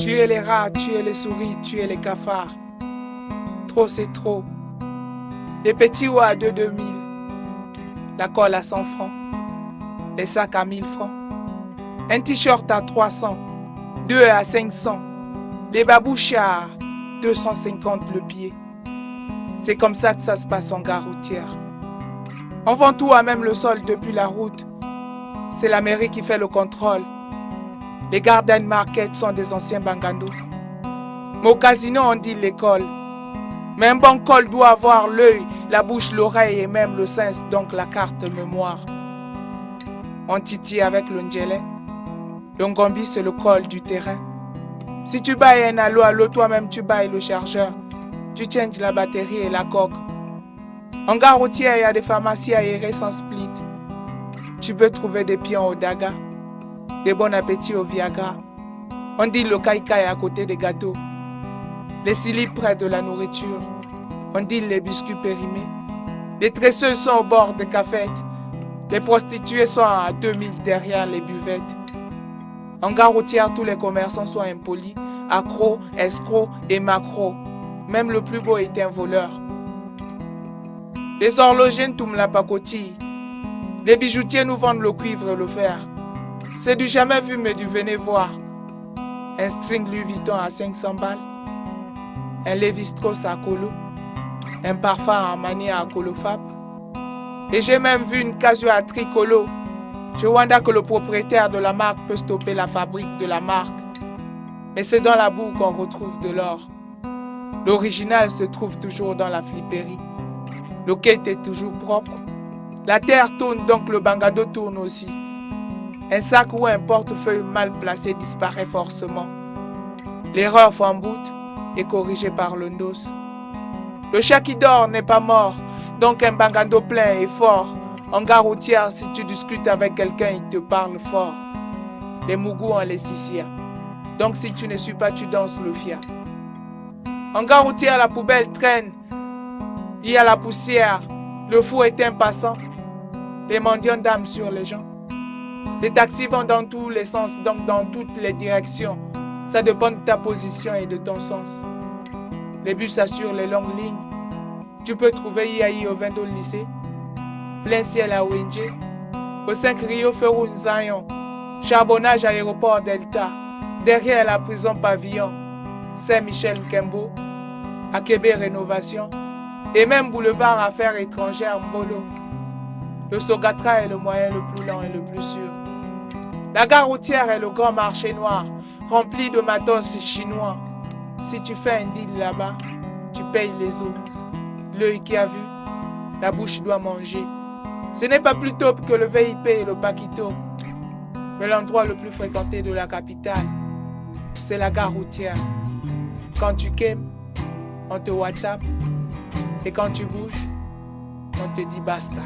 Tuer les rats, tuer les souris, tuer les cafards. Trop c'est trop. Les petits ou à 2000. La colle à 100 francs. Les sacs à 1000 francs. Un t-shirt à 300. 2 à 500. Les babouches à 250 le pied. C'est comme ça que ça se passe en gare routière. On vend tout à même le sol depuis la route. C'est la mairie qui fait le contrôle. Les garden market sont des anciens bangandos. Mais au casino, on dit l'école. Mais un bon col doit avoir l'œil, la bouche, l'oreille et même le sens, donc la carte mémoire. On titille avec le ndjelé. Le ngombi, c'est le col du terrain. Si tu bailles un allo, toi-même tu bailles le chargeur. Tu changes la batterie et la coque. En gare routière, il y a des pharmacies aérées sans split. Tu peux trouver des pions au daga, des bons appétits au Viagra. On dit le caïcaï à côté des gâteaux. Les silly près de la nourriture. On dit les biscuits périmés. Les tresseuses sont au bord des cafettes. Les prostituées sont à 2000 derrière les buvettes. En gare routière, tous les commerçants sont impolis, accros, escrocs et macros. Même le plus beau est un voleur. Les horlogers ne tournent la pacotille. Les bijoutiers nous vendent le cuivre et le fer. C'est du jamais vu mais du venez voir. Un string Louis Vuitton à 500 balles. Un Lévi-Strauss à colo. Un parfum à manier à colofab. Et j'ai même vu une casio à tricolo. Je wonder que le propriétaire de la marque peut stopper la fabrique de la marque. Mais c'est dans la boue qu'on retrouve de l'or. L'original se trouve toujours dans la flipperie. Le quai est toujours propre. La terre tourne donc le bangado tourne aussi. Un sac ou un portefeuille mal placé disparaît forcément. L'erreur famboute est corrigée par le ndos. Le chat qui dort n'est pas mort, donc un bangado plein et fort. En gare routière, si tu discutes avec quelqu'un, il te parle fort. Les mougous ont les sissia. Donc si tu ne suis pas, tu danses le fia. En gare routière, la poubelle traîne. Il y a la poussière. Le fou est un passant. Les mendiants d'âme sur les gens. Les taxis vont dans tous les sens, donc dans toutes les directions. Ça dépend de ta position et de ton sens. Les bus assurent les longues lignes. Tu peux trouver IAI au 22 lycée. Plein ciel à Wenje. Au 5 Rio Ferroun Zion. Charbonnage aéroport Delta. Derrière la prison Pavillon. Saint-Michel Nkembo. Akébé Rénovation. Et même boulevard Affaires étrangères Mbolo. Le Sogatra est le moyen le plus lent et le plus sûr. La gare routière est le grand marché noir, rempli de matos chinois. Si tu fais un deal là-bas, tu payes les os. L'œil qui a vu, la bouche doit manger. Ce n'est pas plus top que le VIP et le Paquito. Mais l'endroit le plus fréquenté de la capitale, c'est la gare routière. Quand tu quaimes, on te WhatsApp. Et quand tu bouges, on te dit basta.